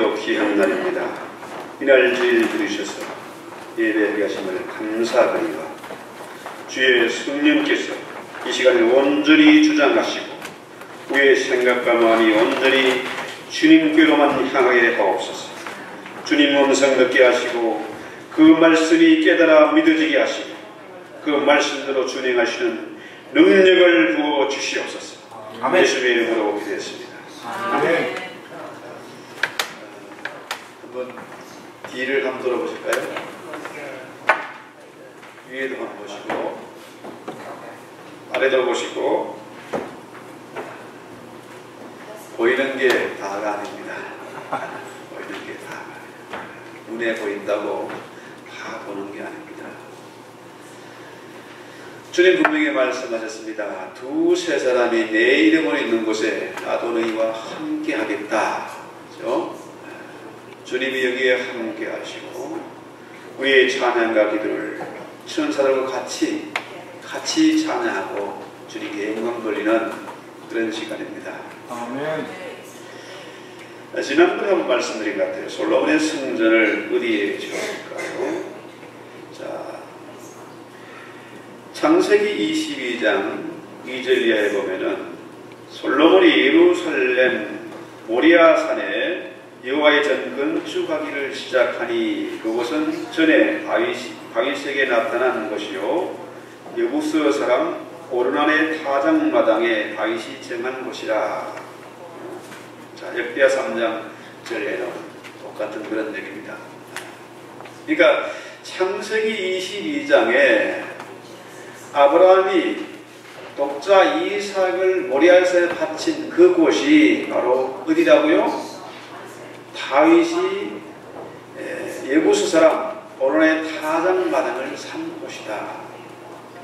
오늘도 귀한 날입니다. 이날 주일 들으셔서 예배하게 하심을 감사드리와 주의 성령께서 이 시간에 온전히 주장하시고 우리의 생각과 마음이 온전히 주님께로만 향하게 하옵소서. 주님 음성 듣게 하시고 그 말씀이 깨달아 믿어지게 하시고 그 말씀대로 준행하시는 능력을 부어 주시옵소서. 아멘. 예수의 이름으로 기도했습니다. 아멘. 한번 뒤를 한번 돌아보실까요? 위에도 한번 보시고 아래도 보시고. 보이는 게 다가 아닙니다. 보이는 게 다가 아닙니다. 눈에 보인다고 다 보는 게 아닙니다. 주님 분명히 말씀하셨습니다. 두세 사람이 내 이름으로 있는 곳에 나도 너희와 함께 하겠다. 그렇죠? 주님이 여기에 함께 하시고 우리의 찬양과 기도를 천사들과 같이 찬양하고 주님께 영광 돌리는 그런 시간입니다. 아멘. 지난번에 한번 말씀드린 것 같아요. 솔로몬의 성전을 어디에 지었을까요? 자, 창세기 22장 2절 이하에 보면은 솔로몬이 예루살렘 모리아산에 여호와의 전 건축하기를 시작하니 그곳은 전에 다윗에게 나타난 것이요 여부스 사람 오르난의 타작마당에 다윗이 정한 곳이라. 자, 역대하 3장 절에는 똑같은 그런 얘기입니다. 그러니까 창세기 22장에 아브라함이 독자 이삭을 모리아산에 바친 그곳이 바로 어디라고요? 다윗이 예부스 사람 오르난의 타작마당을 산 곳이다.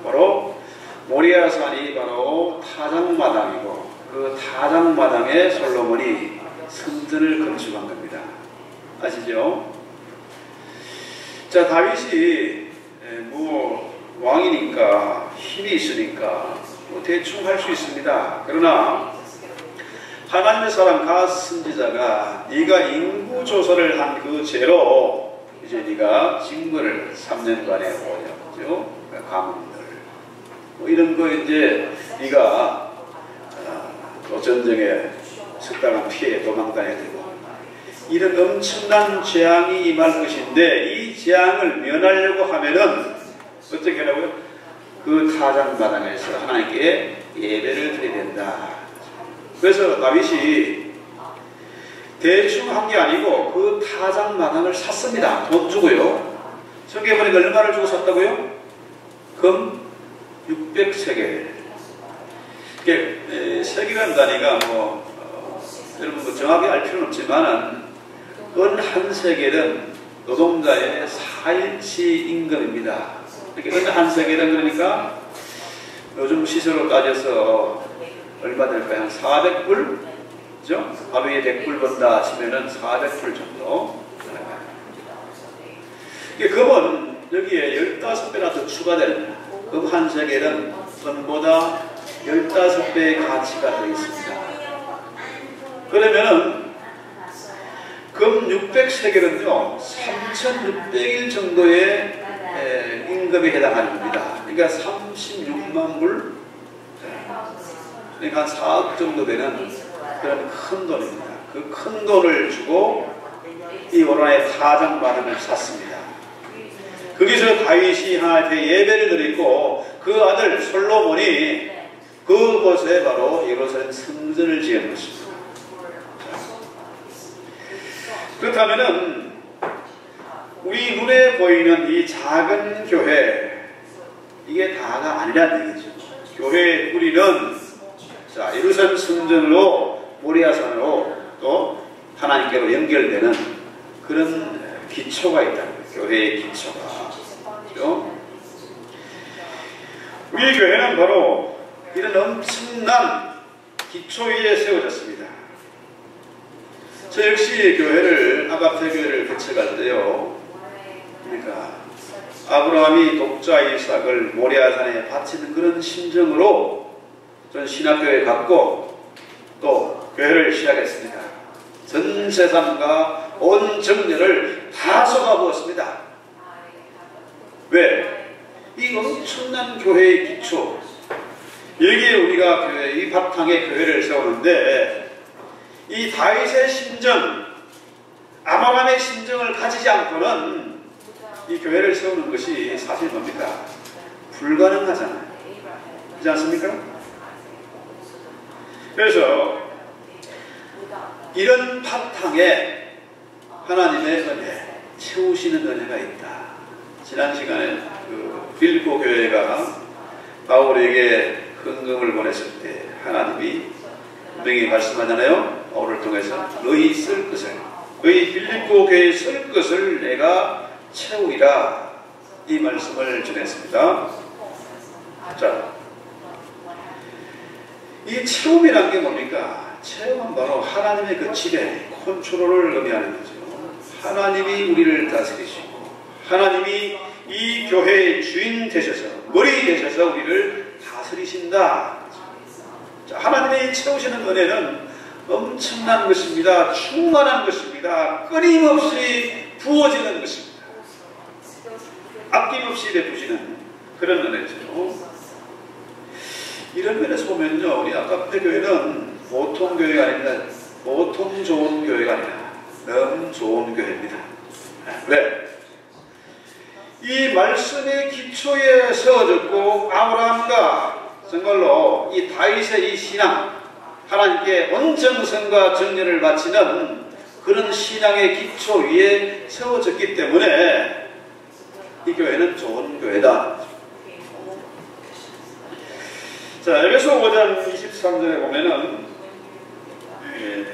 바로 모리아산이 바로 타작마당이고 그 타작마당에 솔로몬이 성전을 건축한 겁니다. 아시죠? 자, 다윗이 왕이니까 힘이 있으니까 대충 할 수 있습니다. 그러나 하나님의 사람 갓 선지자가 네가 인구 조사를 한 그 죄로 이제 네가 징벌을 3년간에 오냐죠. 가문들 이런 거 이제 네가 전쟁에 석달한 피해 도망다녀야 되고 이런 엄청난 재앙이 임할 것인데 이 재앙을 면하려고 하면은 어떻게 하라고요? 그 타작마당에서 하나님께 예배를 드려야 된다. 그래서 다윗이 대충 한 게 아니고 그 타작마당을 샀습니다. 돈 주고요. 성경에 보니까 얼마를 주고 샀다고요? 금 600세겔. 세겔이라는 단위가 여러분 정확히 알 필요는 없지만 은 한 세겔은 노동자의 4일치 임금입니다. 은 한 세겔은 그러니까 요즘 시세로 따져서 얼마 될까요? 한 400불? 그죠? 하루에 100불 번다 치면은 400불 정도. 금은 여기에 15배나 더 추가됩니다. 금 한 세겔은 은보다 15배의 가치가 더 있습니다. 그러면은 금 600세겔은요 3,600일 정도의 임금에 해당하는 겁니다. 그러니까 36만 불, 그러니까 한 4억 정도 되는 그런 큰 돈입니다. 그 큰 돈을 주고 이 오르난의 타작마당을 샀습니다. 거기서 다윗이 하나님께 예배를 드리고 그 아들 솔로몬이 그곳에 바로 예루살렘 성전을 지은 것입니다. 그렇다면은 우리 눈에 보이는 이 작은 교회 이게 다가 아니라는 얘기죠. 교회의 뿌리는 자, 예루살렘 성전으로 모리아산으로 또 하나님께로 연결되는 그런 기초가 있다는 거예요. 교회의 기초가. 그렇죠? 우리 교회는 바로 이런 엄청난 기초 위에 세워졌습니다. 저 역시 교회를 아가페 교회를 개척할 때요. 그러니까 아브라함이 독자 이삭을 모리아산에 바치는 그런 심정으로 전 신학교에 갔고 또 교회를 시작했습니다. 전 재산과 온 정열을 다 쏟아부었습니다. 왜? 이 엄청난 교회의 기초, 여기에 우리가 교회, 이 바탕에 교회를 세우는데 이 다윗의 심정, 아브라함의 심정을 가지지 않고는 이 교회를 세우는 것이 사실 뭡니까? 불가능하잖아요. 그렇지 않습니까? 그래서 이런 바탕에 하나님의 은혜, 채우시는 은혜가 있다. 지난 시간에 그 빌립보 교회가 바울에게 헌금을 보냈을 때 하나님이 분명히 말씀하잖아요. 바울을 통해서 너희 쓸 것을, 너희 빌립보 교회에 쓸 것을 내가 채우리라, 이 말씀을 전했습니다. 자, 이 채움이란 게 뭡니까? 채움은 바로 하나님의 그 지배, 컨트롤을 의미하는 거죠. 하나님이 우리를 다스리시고 하나님이 이 교회의 주인 되셔서, 머리 되셔서 우리를 다스리신다. 자, 하나님의 채우시는 은혜는 엄청난 것입니다. 충만한 것입니다. 끊임없이 부어지는 것입니다. 아낌없이 베푸시는 그런 은혜죠. 이런 면에서 보면요, 우리 아카페 교회는 보통 교회가 아닙니다. 보통 좋은 교회가 아니라 너무 좋은 교회입니다. 왜? 이 말씀의 기초에 세워졌고 아브라함과 정말로 이 다윗의 이 신앙, 하나님께 온정성과 정열을 바치는 그런 신앙의 기초 위에 세워졌기 때문에 이 교회는 좋은 교회다. 자, 에베소 5장 23절에 보면은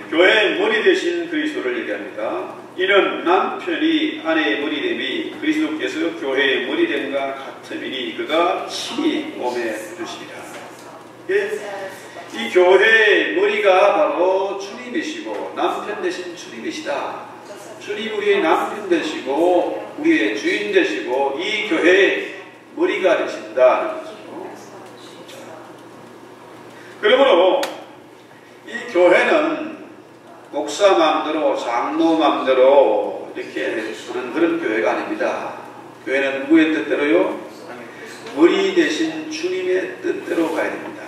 교회의 머리 되신 그리스도를 얘기합니다. 이는 남편이 아내의 머리됨이 그리스도께서 교회의 머리됨과 같음이니 그가 친히 몸에 주시리라. 이 교회의 머리가 바로 주님이시고 남편 되신 주님이시다. 주님 우리의 남편 되시고 우리의 주인 되시고 이 교회의 머리가 되신다는 거죠. 그러므로 이 교회는 목사 마음대로, 장로 마음대로 이렇게 주는 그런 교회가 아닙니다. 교회는 누구의 뜻대로요? 머리 대신 주님의 뜻대로 가야 됩니다.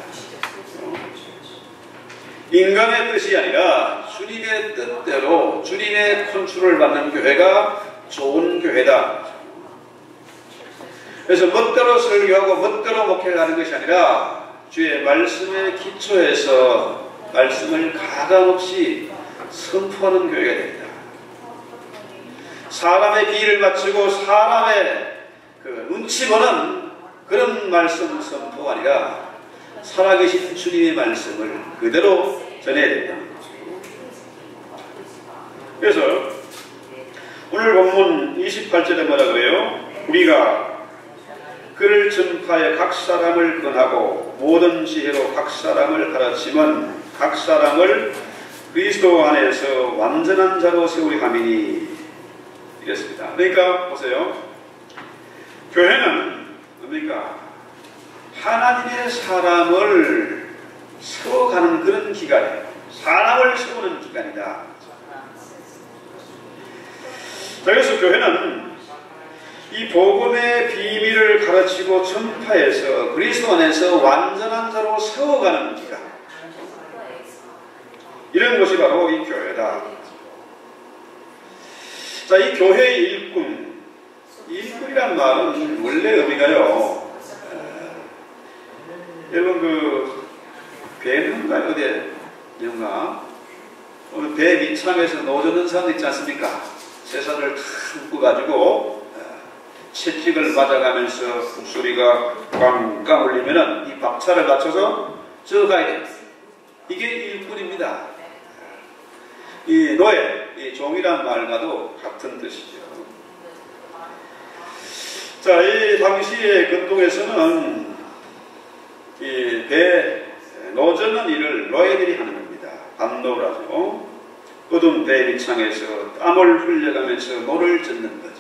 인간의 뜻이 아니라 주님의 뜻대로, 주님의 컨트롤을 받는 교회가 좋은 교회다. 그래서 멋대로 설교하고 멋대로 목회를 하는 것이 아니라 주의 말씀의 기초에서 말씀을 가감없이 선포하는 교회가 됩니다. 사람의 비위를 맞추고 사람의 그 눈치 보는 그런 말씀 선포가 아니라 살아계신 주님의 말씀을 그대로 전해야 된다는 거죠. 그래서 오늘 본문 28절에 뭐라 그래요? 우리가 그를 전파해 각 사람을 권하고 모든 지혜로 각 사람을 가르치면 각 사람을 그리스도 안에서 완전한 자로 세우리 함이니, 이랬습니다. 그러니까 보세요. 교회는 뭡니까? 하나님의 사람을 세워가는 그런 기관이에요. 사람을 세우는 기관이다. 자, 그래서 교회는 이 복음의 비밀을 가르치고 전파해서 그리스도 안에서 완전한 자로 세워가는 기간, 이런 것이 바로 이 교회다. 자, 이 교회의 일꾼, 일꾼이란 말은 원래 의미가요, 여러분 그 배는가요? 어디 영화 오늘 배 밑창에서 노젓는 사람 있지 않습니까? 쇠선을 탁 묶어가지고 채찍을 맞아가면서 목소리가 꽝꽝 울리면은 이 박차를 맞춰서 저 가야 됩니다. 이게 일꾼입니다. 이 노예, 이 종이란 말과도 같은 뜻이죠. 자, 이 당시의 근동에서는 이 배 노젓는 일을 노예들이 하는 겁니다. 반노라죠. 어두운 배 밑창에서 땀을 흘려가면서 노를 젓는 거죠.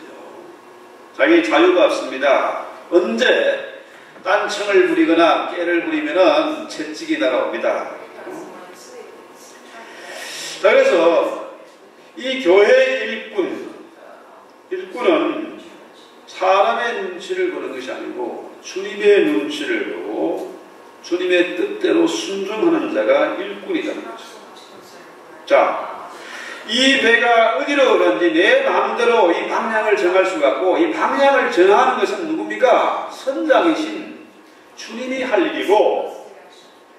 자기 자유가 없습니다. 언제 딴청을 부리거나 깨를 부리면은 채찍이 날아옵니다. 자, 그래서 이 교회의 일꾼은 사람의 눈치를 보는 것이 아니고 주님의 눈치를 보고 주님의 뜻대로 순종하는 자가 일꾼이라는 거죠. 자, 이 배가 어디로 가는지 내 마음대로 이 방향을 정할 수가 없고, 이 방향을 정하는 것은 누굽니까? 선장이신 주님이 할 일이고,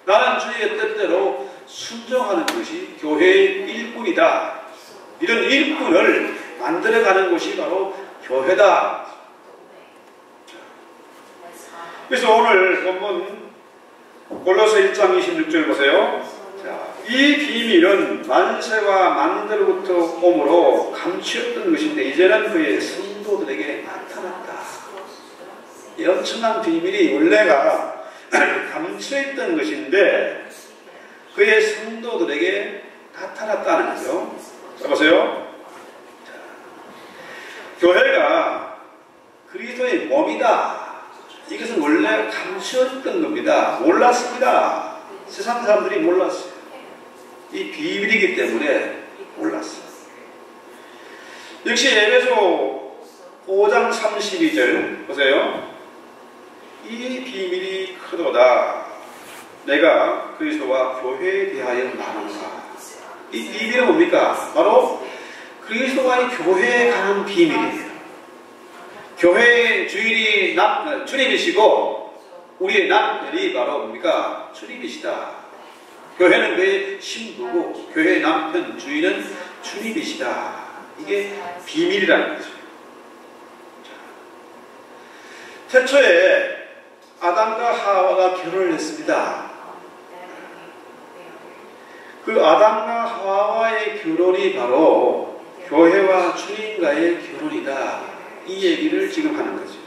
나는 주님의 뜻대로 순종하는 것이 교회의 일꾼이다. 이런 일꾼을 만들어가는 것이 바로 교회다. 그래서 오늘 본문 골로새 1장 26절 보세요. 자, 이 비밀은 만세와 만대로부터 오므로 감추었던 것인데 이제는 그의 성도들에게 나타났다. 이 엄청난 비밀이 원래가 감추어있던 것인데 그의 성도들에게 나타났다는 거죠. 자, 보세요. 자, 교회가 그리스도의 몸이다. 이것은 원래 감추었던 겁니다. 몰랐습니다. 세상 사람들이 몰랐어요. 이 비밀이기 때문에 몰랐어요. 역시 에베소 5장 32절 보세요. 이 비밀이 크도다. 내가 그리스도와 교회에 대하여 말한다. 이 비밀은 뭡니까? 바로 그리스도와의 교회에 관한 비밀이에요. 교회의 주인이 주님이시고 우리의 남편이 바로 뭡니까? 주님이시다. 교회는 그의 신부고 교회의 남편 주인은 주님이시다. 이게 비밀이라는 거죠. 태초에 아담과 하와가 결혼을 했습니다. 그 아담과 하와의 결혼이 바로 교회와 주님과의 결혼이다. 이 얘기를 지금 하는 거죠.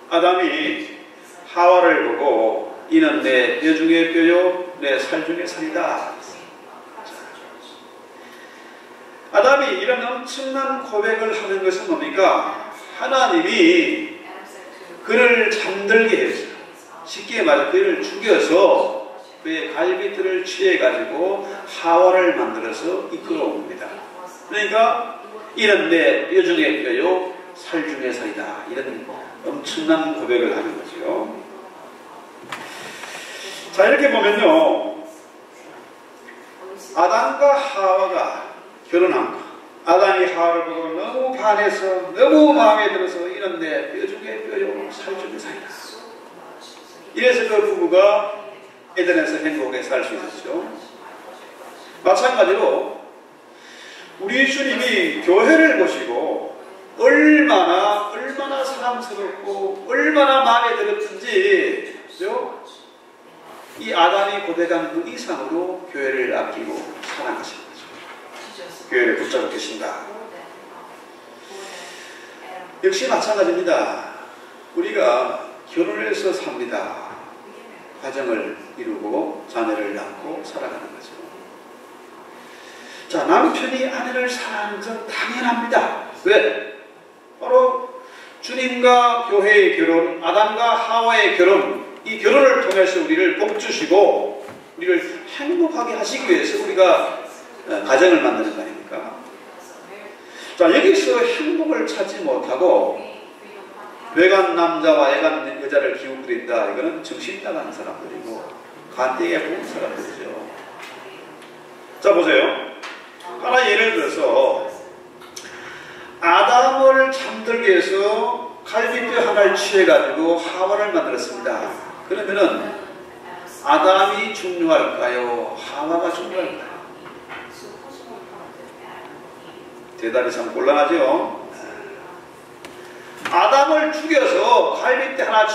아담이 하와를 보고 이는 내 뼈 중의 뼈요 내 살 중의 살이다. 아담이 이런 엄청난 고백을 하는 것은 뭡니까? 하나님이 그를 잠들게 했어요. 쉽게 말해 그를 죽여서 그의 갈비뼈를 취해가지고 하와를 만들어서 이끌어옵니다. 그러니까 이는 내 뼈 중의 뼈요 살 중의 살이다. 이런 엄청난 고백을 하는 거죠. 자, 이렇게 보면요, 아담과 하와가 결혼한 거, 아담이 하와를 보고 너무 반해서 너무 마음에 들어서 이런 내 뼈 중의 뼈요 살 중의 살이다. 이래서 그 부부가 에덴에서 행복하게 살 수 있었죠. 마찬가지로 우리 주님이 교회를 보시고 얼마나 사랑스럽고 얼마나 마음에 들었든지, 그죠? 이 아담이 고백한 그 이상으로 교회를 아끼고 사랑하신 거죠. 교회를 붙잡고 계신다. 역시 마찬가지입니다. 우리가 결혼을 해서 삽니다. 가정을 이루고 자녀를 낳고 살아가는 거죠. 자, 남편이 아내를 사랑하는 건 당연합니다. 왜? 바로 주님과 교회의 결혼, 아담과 하와의 결혼, 이 결혼을 통해서 우리를 복주시고 우리를 행복하게 하시기 위해서 우리가 가정을 만드는 거 아닙니까? 자, 여기서 행복을 찾지 못하고 외간 남자와 애간 여자를 기웃거린다. 이거는 정신 나간 사람들이고 간대에 본 사람들이죠. 자, 보세요. 하나 예를 들어서 아담을 잠들게 해서 갈비뼈 하나를 취해가지고 하와를 만들었습니다. 그러면은 아담이 중요할까요? 하와가 중요할까요? 대답이 참 곤란하죠. 아담을 죽여서 갈비뼈 하나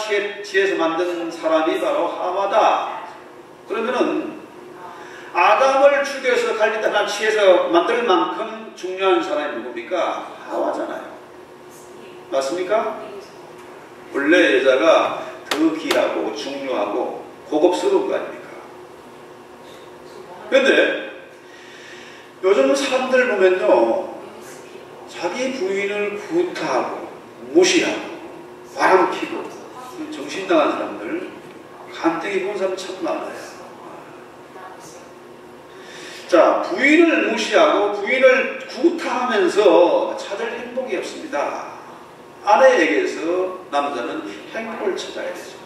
취해서 만든 사람이 바로 하와다. 그러면은 아담을 죽여서 갈비뼈 하나 취해서 만들 만큼 중요한 사람이 누굽니까? 하와잖아요. 맞습니까? 원래 여자가 더 귀하고 중요하고 고급스러운 거 아닙니까? 그런데 요즘 사람들 보면요, 자기 부인을 구타하고 무시하고 바람피고 정신 나간 사람들, 간땡이 본 사람 참 많아요. 자, 부인을 무시하고 부인을 구타하면서 찾을 행복이 없습니다. 아내에게서 남자는 행복을 찾아야 되죠.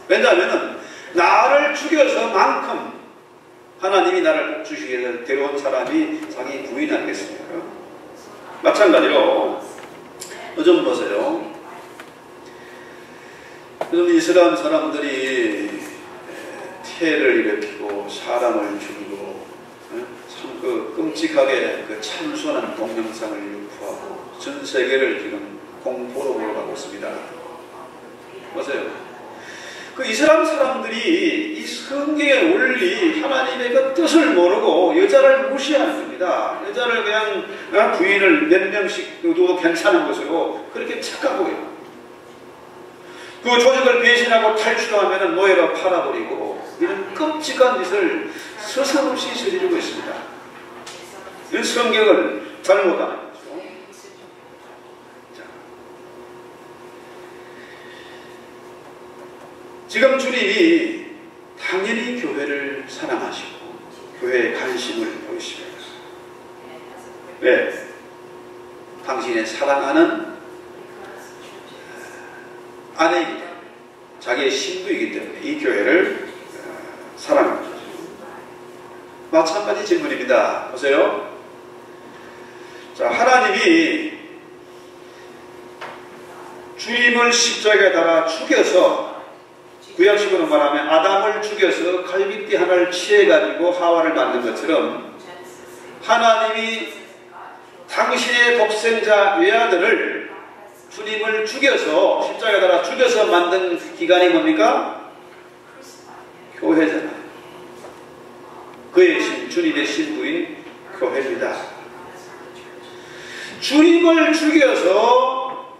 왜냐하면 나를 죽여서만큼 하나님이 나를 복주시기 위해서 데려온 사람이 자기 부인 아니겠습니까? 마찬가지로 요즘 보세요. 요즘 이슬람 사람들이 태를 일으키고 사람을 죽이고 참 그 끔찍하게 그 참수하는 동영상을 유포하고 전 세계를 지금 공포로 몰아가고 있습니다. 보세요. 그 이슬람 사람들이 이 성경의 원리, 하나님의 그 뜻을 모르고 여자를 무시하는 겁니다. 여자를 그냥 부인을 몇 명씩 둬도 괜찮은 것으로 그렇게 착각하고요. 그 조직을 배신하고 탈출하면 노예로 팔아버리고 이런 끔찍한 짓을 서슴없이 저지르고 있습니다. 이런 성경을 잘못하는 거죠. 자. 지금 주님이 당연히 교회를 사랑하시고 교회에 관심을 보이십니다. 왜? 당신의 사랑하는 아내이기 때문에, 자기의 신부이기 때문에 이 교회를 사랑합니다. 마찬가지 질문입니다. 보세요. 자, 하나님이 주님을 십자가에 달아 죽여서, 구약식으로 말하면 아담을 죽여서 갈빗대 하나를 취해가지고 하와를 만든 것처럼 하나님이 당신의 독생자 외아들을 주님을 죽여서 십자가에 달아 죽여서 만든 기관이 뭡니까? 교회잖아요. 그의 주님의 신부인 교회입니다. 주님을 죽여서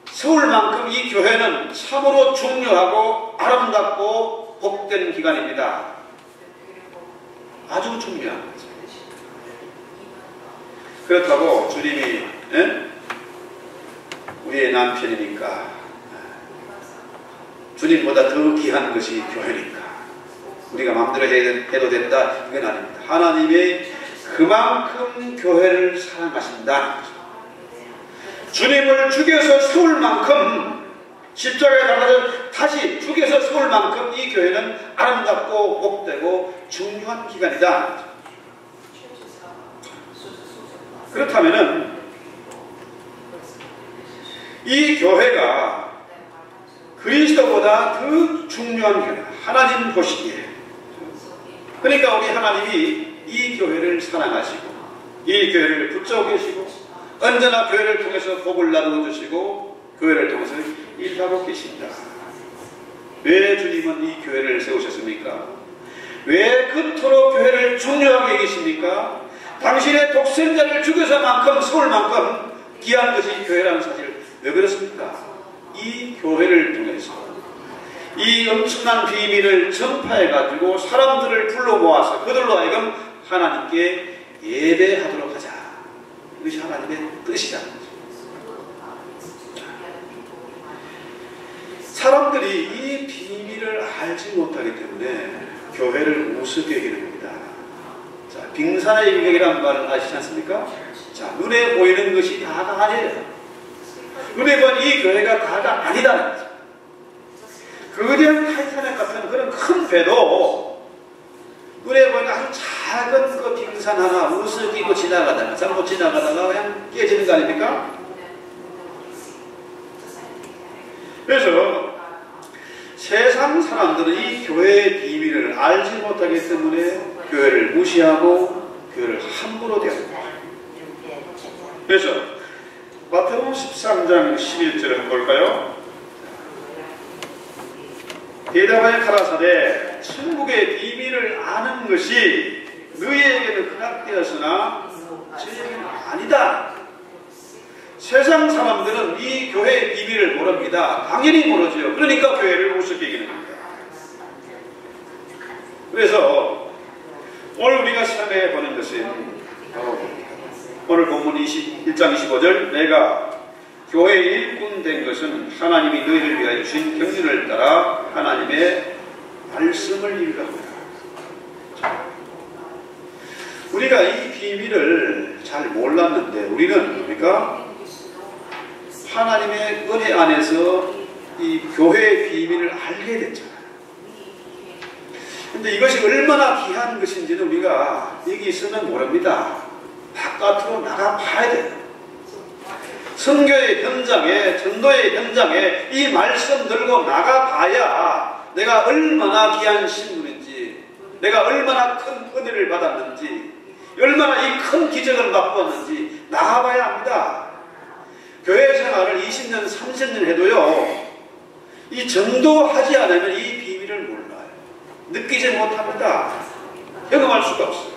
세울 만큼 이 교회는 참으로 중요하고 아름답고 복된 기관입니다. 아주 중요한 거죠. 그렇다고 주님이 우리의 남편이니까, 주님보다 더 귀한 것이 교회니까 우리가 마음대로 해도 된다, 이건 아닙니다. 하나님의 그만큼 교회를 사랑하신다는 거죠. 주님을 죽여서 세울 만큼, 십자가에 달아서 다시 죽여서 세울 만큼 이 교회는 아름답고 복되고 중요한 기관이다. 그렇다면은 이 교회가 그리스도보다 더 중요한 교회, 하나님 보시기에, 그러니까 우리 하나님이 이 교회를 사랑하시고 이 교회를 붙잡고 계시고 언제나 교회를 통해서 복을 나누어 주시고 교회를 통해서 일하고 계십니다. 왜 주님은 이 교회를 세우셨습니까? 왜 그토록 교회를 중요하게 여기십니까? 당신의 독생자를 죽여서만큼 세울 만큼 귀한 것이 교회라는 사실을 왜 그렇습니까? 이 교회를 통해서 이 엄청난 비밀을 전파해가지고 사람들을 불러 모아서 그들로 하여금 하나님께 예배하도록 하자. 이것이 하나님의 뜻이라는 거죠. 사람들이 이 비밀을 알지 못하기 때문에 교회를 우습게 여기는 겁니다. 자, 빙산의 일격이라는 말을 아시지 않습니까? 자, 눈에 보이는 것이 다가 아니에요. 눈에 보이는 이 교회가 다가 아니다는 거죠. 거대한 타이타닉 같은 그런 큰 배도 눈에 보이는 아주 작은 그 빙산 하나 우습게 지나가다가, 잘못 지나가다가 그냥 깨지는 거 아닙니까? 그래서 세상 사람들은 이 교회의 비밀을 알지 못하기 때문에 교회를 무시하고 교회를 함부로 대합니다. 그래서 마태복음 13장 11절을 한번 볼까요? 대답하여 가라사대 천국의 비밀을 아는 것이 너희에게는 허락되었으나 저에게는 아니다. 세상 사람들은 이 교회의 비밀을 모릅니다. 당연히 모르죠. 그러니까 교회를 우습게 여기는 겁니다. 그래서 오늘 우리가 생각해 보는 것은 바로 오늘 본문 1장 25절, 내가 교회의 일꾼 된 것은 하나님이 너희를 위하여 주신 경륜을 따라 하나님의 말씀을 읽으라. 우리가 이 비밀을 잘 몰랐는데 우리는 뭡니까? 하나님의 은혜 안에서 이 교회의 비밀을 알게 됐잖아요. 근데 이것이 얼마나 귀한 것인지는 우리가 여기서는 모릅니다. 바깥으로 나가 봐야 돼요. 선교의 현장에, 전도의 현장에 이 말씀 들고 나가 봐야 내가 얼마나 귀한 신분인지, 내가 얼마나 큰 은혜를 받았는지, 얼마나 이 큰 기적을 맛보았는지 나가봐야 합니다. 교회 생활을 20년, 30년 해도요, 이 전도하지 않으면 이 비밀을 몰라요. 느끼지 못합니다. 경험할 수가 없어요.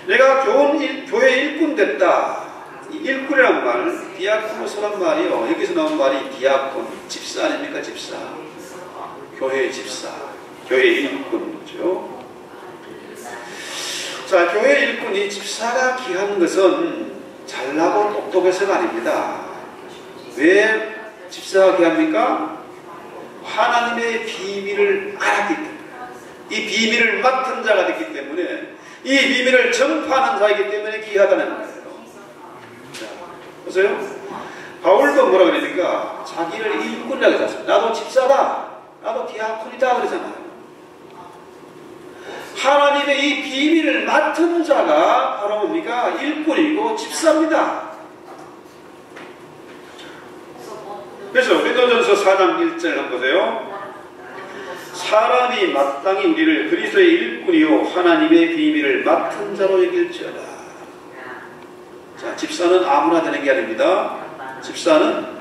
내가 교회 일꾼 됐다. 이 일꾼이란 말, 디아코노스란 말이요. 여기서 나온 말이 디아콘, 집사 아닙니까? 집사. 교회 집사, 교회 일꾼이죠. 자, 교회 일꾼이 집사가 귀한 것은 잘나고 똑똑해서가 아닙니다. 왜 집사가 귀합니까? 하나님의 비밀을 알았기 때문에, 이 비밀을 맡은 자가 됐기 때문에, 이 비밀을 전파하는 자이기 때문에 귀하다는 거예요. 자, 보세요. 바울도 뭐라 그러니까 자기를 일꾼이라고 했습니다. 나도 집사다, 나도 디아콘이다 그러잖아요. 하나님의 이 비밀을 맡은 자가 바로 뭡니까? 일꾼이고 집사입니다. 그래서 고린도전서 4장 1절 한번 보세요. 사람이 마땅히 우리를 그리스도의 일꾼이요 하나님의 비밀을 맡은 자로 여길지어다. 자, 집사는 아무나 되는 게 아닙니다. 집사는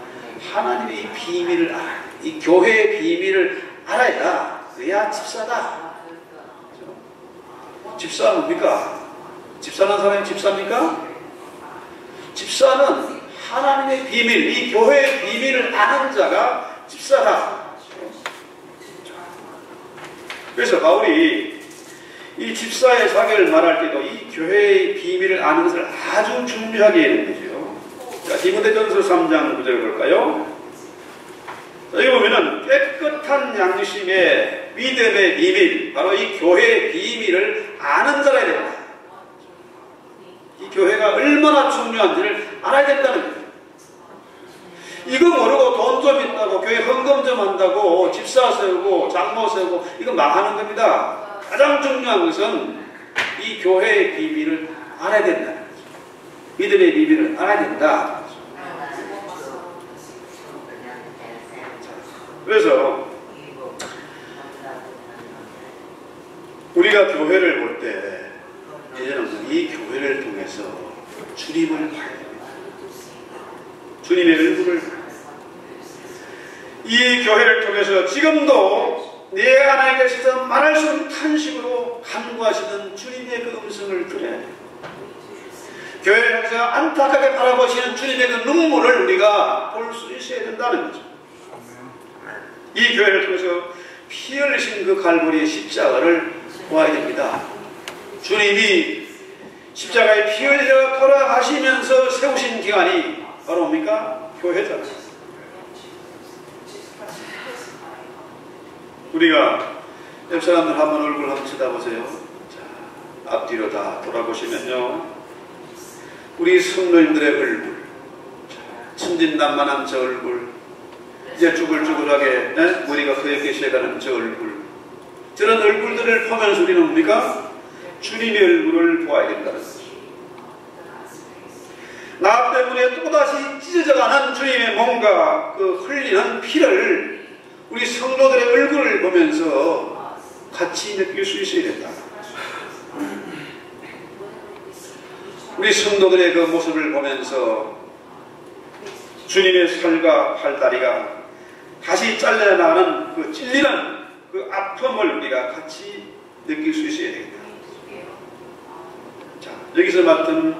하나님의 이 비밀을 알아야, 이 교회의 비밀을 알아야 그래야 집사다. 집사는 뭡니까? 집사는 사람이 집사입니까? 집사는 하나님의 비밀, 이 교회의 비밀을 아는 자가 집사다. 그래서 바울이 이 집사의 자격을 말할 때도 이 교회의 비밀을 아는 것을 아주 중요하게 얘기해요. 자, 디모데전서 3장 9절 볼까요? 자, 여기 보면은 깨끗한 양심의 믿음의 비밀, 바로 이 교회의 비밀을 아는 자라 해야 된다. 이 교회가 얼마나 중요한지를 알아야 된다는 거예요. 이거 모르고 돈 좀 있다고 교회 헌금 좀 한다고 집사 세우고 장모 세우고 이거 망하는 겁니다. 가장 중요한 것은 이 교회의 비밀을 알아야 된다. 믿음의 비밀을 알아야 된다. 그래서 우리가 교회를 볼 때 이제는 이 교회를 통해서 주님을 봐야 됩니다. 주님의 얼굴을 봐야 됩니다. 이 교회를 통해서 지금도 내 안에 계셔서 말할 수 없는 탄식으로 간구하시는 주님의 그 음성을 들어야 돼요. 교회에서 안타깝게 바라보시는 주님의 그 눈물을 우리가 볼 수 있어야 된다는 거죠. 이 교회를 통해서 피 흘리신 그 갈보리의 십자가를 보아야 됩니다. 주님이 십자가에 피 흘려 돌아가시면서 세우신 기관이 바로 뭡니까? 교회잖아요. 우리가 옆 사람들 한번 얼굴 한번 쳐다보세요. 자, 앞뒤로 다 돌아보시면요, 우리 성도님들의 얼굴, 천진난만한 저 얼굴, 이제 쭈글쭈글하게 머리가 허옇게 쉬어가는 저 얼굴, 저런 얼굴들을 보면서 우리는 뭡니까? 주님의 얼굴을 보아야 된다는 거죠. 나 때문에 또다시 찢어져가는 주님의 몸과 그 흘리는 피를 우리 성도들의 얼굴을 보면서 같이 느낄 수 있어야 된다. 우리 성도들의 그 모습을 보면서 주님의 살과 팔다리가 다시 잘려나가는 그 찔리는 그 아픔을 우리가 같이 느낄 수 있어야 되겠다. 자, 여기서 맡은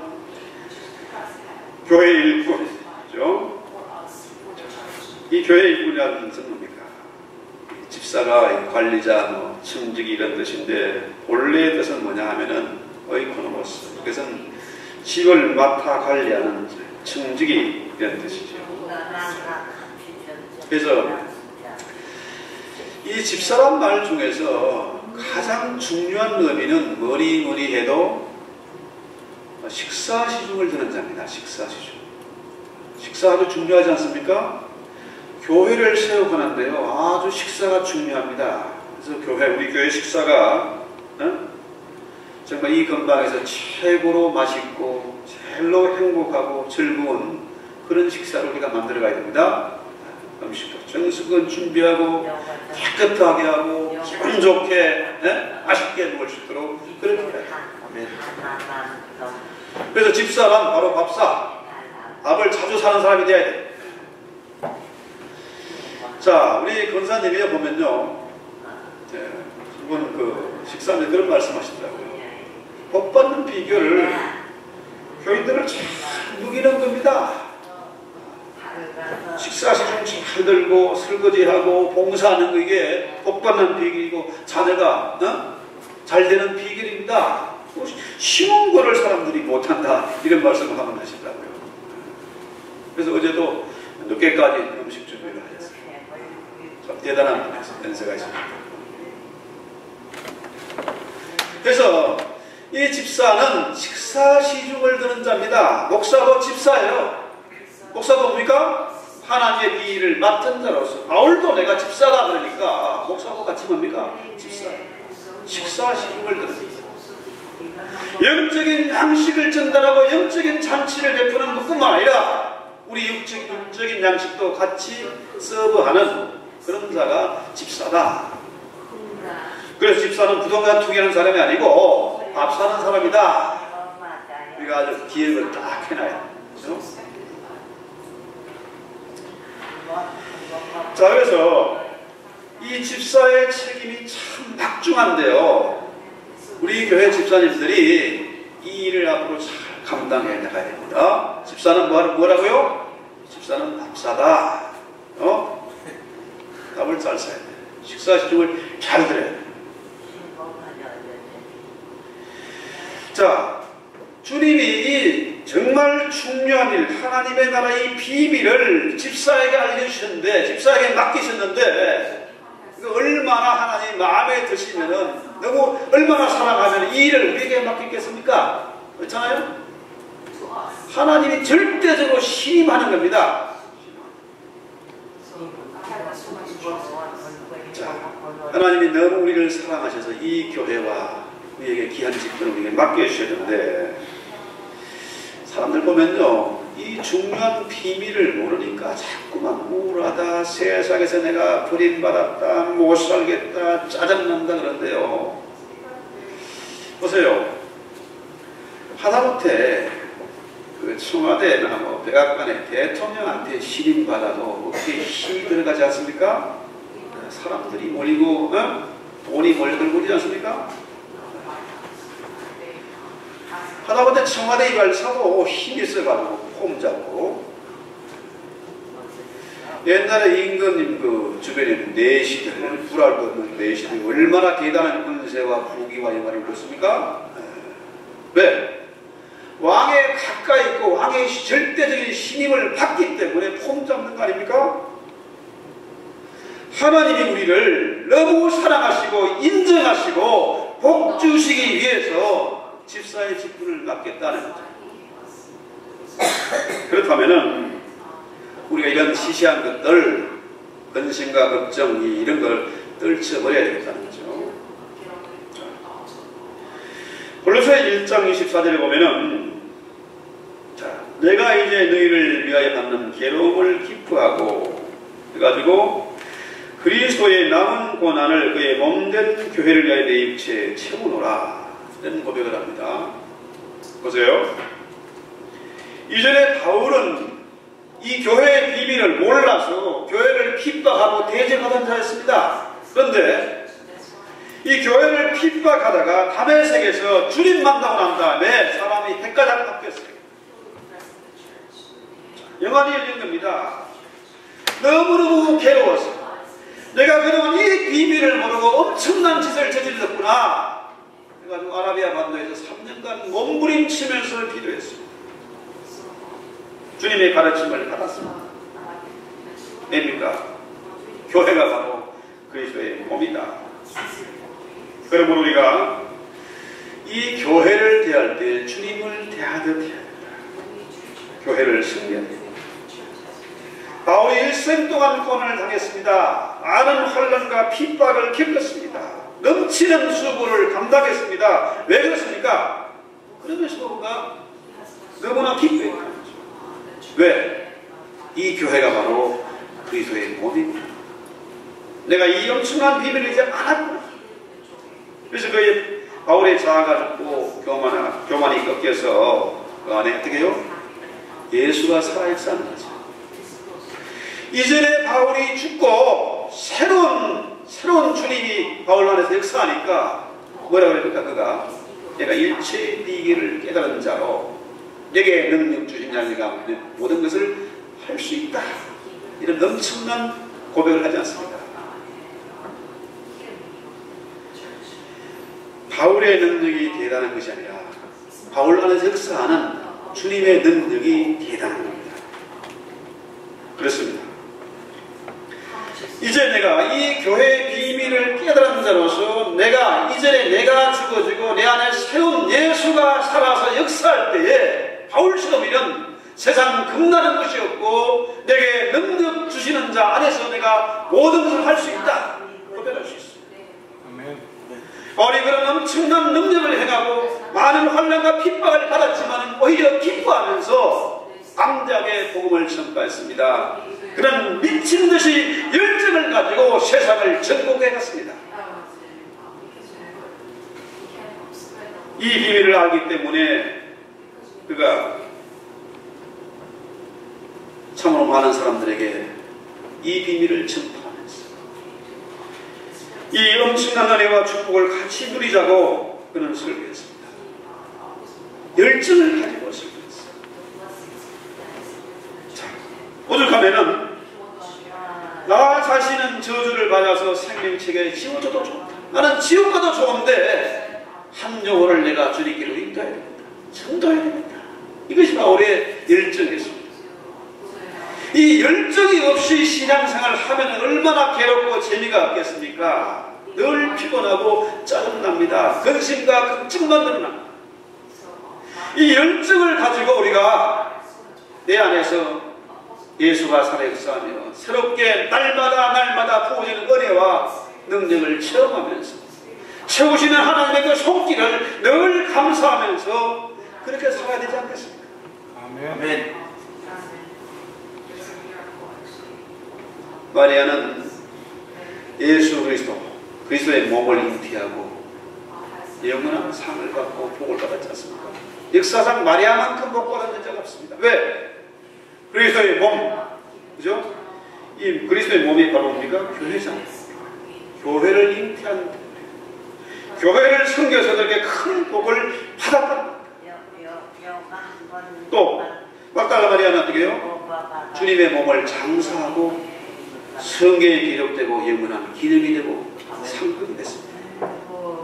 교회 일꾼이죠. 이 교회 일꾼이라는 것은 뭡니까? 집사가 관리자, 청직이 이런 뜻인데 본래의 뜻은 뭐냐 하면은 오이코노모스. 이것은 집을 맡아 관리하는 청직이 이런 뜻이죠. 그래서 이 집사란 말 중에서 가장 중요한 의미는 뭐니 해도 식사시중을 드는 자입니다. 식사시중. 식사 아주 중요하지 않습니까? 교회를 세워가는데요, 아주 식사가 중요합니다. 그래서 우리 교회 식사가 정말 이 근방에서 최고로 맛있고 제일로 행복하고 즐거운 그런 식사를 우리가 만들어가야 됩니다. 음식도 정성껏 준비하고 깨끗하게 하고 기분 좋게 맛있게 먹을 수 있도록 그렇게 해야 됩니다. 그래서 집사란 바로 밥사, 밥을 자주 사는 사람이 돼야 돼. 자, 우리 권사님이 보면요, 이번 그 식사에 그런 말씀하시더라고요. 복 받는 비결을 교인들을 잘 누기는 겁니다. 식사시중 잘 들고 설거지하고 봉사하는 거, 이게 복 받는 비결이고 자녀가 잘 되는 비결입니다. 쉬운 거를 사람들이 못한다, 이런 말씀을 한번 하시더라고요. 그래서 어제도 늦게까지 음식 준비를 하셨어요. 참 대단한 연세가 있습니다. 그래서 이 집사는 식사시중을 드는 자입니다. 목사도 집사예요. 목사도 뭡니까? 하나님의 비위를 맡은 자로서. 바울도 내가 집사다 그러니까 목사도 같이 뭡니까? 집사. 식사시중을 드는 자. 영적인 양식을 전달하고 영적인 잔치를 베푸는 것뿐만 아니라 우리 육적인 양식도 같이 서브하는 그런 자가 집사다. 그래서 집사는 부동산 투기하는 사람이 아니고 밥 사는 사람이다. 우리가 아주 기획을 딱 해놔야 돼요. 자, 그래서 이 집사의 책임이 참 막중한데요, 우리 교회 집사님들이 이 일을 앞으로 잘 감당해 나가야 됩니다. 집사는 뭐라고요? 집사는 밥사다. 밥을 잘 사야 돼. 식사시중을 잘 드려야 돼. 자, 주님이 이 정말 중요한 일, 하나님의 나라의 비밀을 집사에게 알려주셨는데, 집사에게 맡기셨는데, 얼마나 하나님 마음에 드시면은, 너무 얼마나 사랑하면 이 일을 우리에게 맡기겠습니까? 그렇잖아요? 하나님이 절대적으로 신임하는 겁니다. 자, 하나님이 너무 우리를 사랑하셔서 이 교회와 우리에게 귀한 직분을 우리에게 맡겨주셨는데, 사람들 보면요, 이 중요한 비밀을 모르니까 자꾸만 우울하다, 세상에서 내가 버림받았다, 못 살겠다, 짜증난다 그런데요. 보세요. 하다못해 그 청와대나 뭐 백악관에 대통령한테 신임받아도 어떻게 힘이 들어가지 않습니까? 사람들이 몰리고 돈이 몰려들고 그러지 않습니까? 하다못해 청와대 이발사도 힘이 있어가지고 폼 잡고, 옛날에 임금님 그 주변에 내시들, 불알 걷는 내시들이 얼마나 대단한 권세와 부귀와 영광을 입었습니까? 왜? 왕에 가까이 있고 왕의 절대적인 신임을 받기 때문에 폼 잡는 거 아닙니까? 하나님이 우리를 너무 사랑하시고 인정하시고 복 주시기 위해서 집사의 직분을 맡겠다는 거죠. 그렇다면은 우리가 이런 시시한 것들, 근심과 걱정, 이런 걸 떨쳐버려야 되겠다는 거죠. 골로새 1장 24절에 보면은, 자, 내가 이제 너희를 위하여 받는 괴로움을 기뻐하고 해가지고 그리스도의 남은 고난을 그의 몸된 교회를 위하여 내 입체에 채우노라, 이런 고백을 합니다. 보세요. 이전에 바울은 이 교회의 비밀을 몰라서 교회를 핍박하고 대적하던 자였습니다. 그런데 이 교회를 핍박하다가 다메섹에서 주님 만나고 난 다음에 사람이 핵가닥 바뀌었어요. 영안이 열린 겁니다. 너무너무 괴로웠어. 내가 그동안 이 비밀을 모르고 엄청난 짓을 저질렀구나. 그래가지고 아라비아 반도에서 3년간 몸부림치면서 기도했습니다. 주님의 가르침을 받았습니다. 뭡니까? 교회가 바로 그리스도의 몸이다. 그러므로 우리가 이 교회를 대할 때 주님을 대하듯 해야 된다. 교회를 승리해야 된다. 바울이 일생 동안 고난을 당했습니다. 많은 혼란과 핍박을 겪었습니다. 넘치는 수고를 감당했습니다. 왜 그렇습니까? 그러면서 뭔가 너무나 기뻐했다. 왜? 이 교회가 바로 그리스도의 몸입니다. 내가 이 엄청난 비밀을 이제 알았구나. 그래서 그 바울의 자아가 죽고 교만이 꺾여서 그 안에 어떻게 해요? 예수가 살아있다는 거죠. 이전에 바울이 죽고 새로운 주님이 바울 안에서 역사하니까 뭐라고 그랬을까? 그가 내가 일체의 비밀을 깨달은 자로 내게 능력 주신 자가 모든 것을 할 수 있다. 이런 엄청난 고백을 하지 않습니까? 바울의 능력이 대단한 것이 아니라 바울 안에서 역사하는 주님의 능력이 대단한 겁니다. 그렇습니다. 이제 내가 이 교회의 비밀을 깨달은 자로서 이전에 내가 죽어지고 내 안에 새로운 예수가 살아서 역사할 때에 바울처럼 이런 세상 금나는 것이 없고 내게 능력 주시는 자 안에서 내가 모든 것을 할 수 있다. 고백할 수 있어요. 바울이 그런 엄청난 능력을 행하고 많은 환난과 핍박을 받았지만 오히려 기뻐하면서 담대하게 복음을 전파했습니다. 그런 미친 듯이 열정을 가지고 세상을 전복해 갔습니다. 이 비밀을 알기 때문에 그가 참으로 많은 사람들에게 이 비밀을 전파하면서 이 엄청난 은혜와 축복을 같이 누리자고 그는 설교했습니다. 열정을 가지고 설교했어요. 자, 오죽하면은 나 자신은 저주를 받아서 생명책에 지워져도 좋다. 나는 지옥 가도 좋은데 한 영혼을 내가 주님께로 인도해야 됩니다. 전도해야 됩니다. 이것이 바울의 열정이었습니다. 이 열정이 없이 신앙생활을 하면 얼마나 괴롭고 재미가 없겠습니까? 늘 피곤하고 짜증납니다. 근심과 걱정만 늘어납니다. 이 열정을 가지고 우리가 내 안에서 예수가 살아 역사하며 새롭게 날마다 부어지는 은혜와 능력을 체험하면서 채우시는 하나님의 그 손길을 늘 감사하면서 그렇게 살아야 되지 않겠습니까? 아멘. 마리아는 예수 그리스도의 몸을 잉태하고 영원한 상을 받고 복을 받았지 않습니까? 역사상 마리아만큼 복 받은 자가 없습니다. 왜? 그리스도의 몸, 그죠? 이 그리스도의 몸이 바로 뭡니까? 교회잖아요. 교회를 잉태한, 교회를 섬겨서 그렇게 큰 복을 받았다. 또 막달라 마리아는 어떻게 해요? 주님의 몸을 장사하고 성경에 기록되고 영원한 기념이 되고 상급이 됐습니다.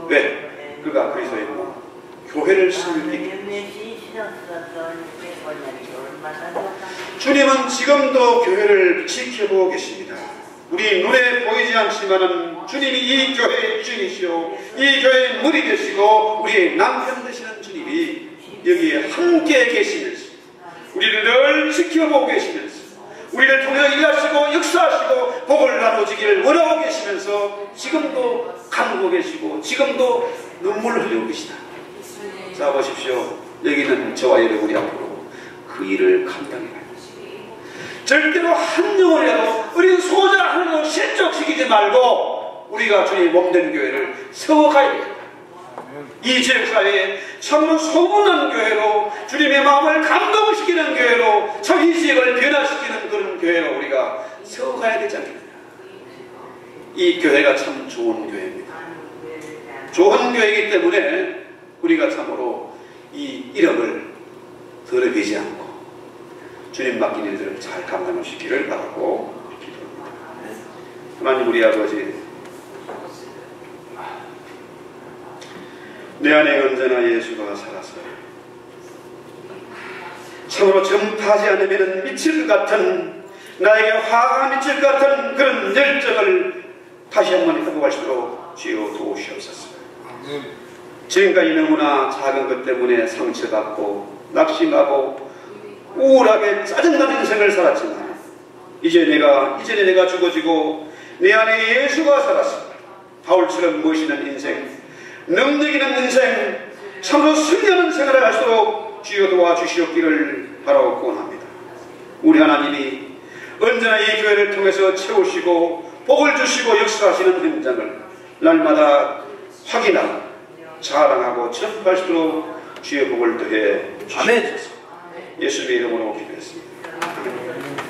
왜? 그가 그리스도의 몸, 교회를 섬겼기 때문에. 주님은 지금도 교회를 지켜보고 계십니다. 우리 눈에 보이지 않지만은 주님이 이 교회의 주인이시오, 이 교회의 물이 되시고 우리의 남편 되시는 주님이 여기에 함께 계시면서 우리를 늘 지켜보고 계시면서 우리를 통해 일하시고 역사하시고 복을 나눠주기를 원하고 계시면서 지금도 간구고 계시고 지금도 눈물을 흘리고 계시다. 자 보십시오. 여기는 저와 여러분이 앞으로 그 일을 감당해야 합니다. 절대로 한 영혼이라도 우리 소자 하나도 실족시키지 말고 우리가 주님의 몸된 교회를 세워가야 됩니다. 이 지역사회에 참으로 소문난 교회로 주님의 마음을 감동시키는 교회로 참 이 지역을 변화시키는 그런 교회로 우리가 세워가야 되지 않겠느냐. 이 교회가 참 좋은 교회입니다. 좋은 교회이기 때문에 우리가 참으로 이 이름을 더럽히지 않고 주님 맡긴 일들을 잘 감당하시기를 바라고 기도합니다. 하나님 우리 아버지, 내 안에 언제나 예수가 살아서 참으로 전파하지 않으면 미칠 것 같은, 나에게 화가 미칠 것 같은 그런 열정을 다시 한번 회복할 수 있도록 주여 도우시옵소서. 지금까지 너무나 작은 것 때문에 상처받고 낙심하고 우울하게 짜증나는 인생을 살았지만 이전에 내가 죽어지고 내 안에 예수가 살았습니다. 바울처럼 멋있는 인생, 능력 있는 인생, 참으로 승리하는 생활을 할수록 주여 도와주시옵기를 바라고 원합니다. 우리 하나님이 언제나 이 교회를 통해서 채우시고 복을 주시고 역사하시는 현장을 날마다 확인하고 자랑하고 전파할 수 있도록 주의 복을 더해 주시옵소서. 예수님의 이름으로 기도했습니다.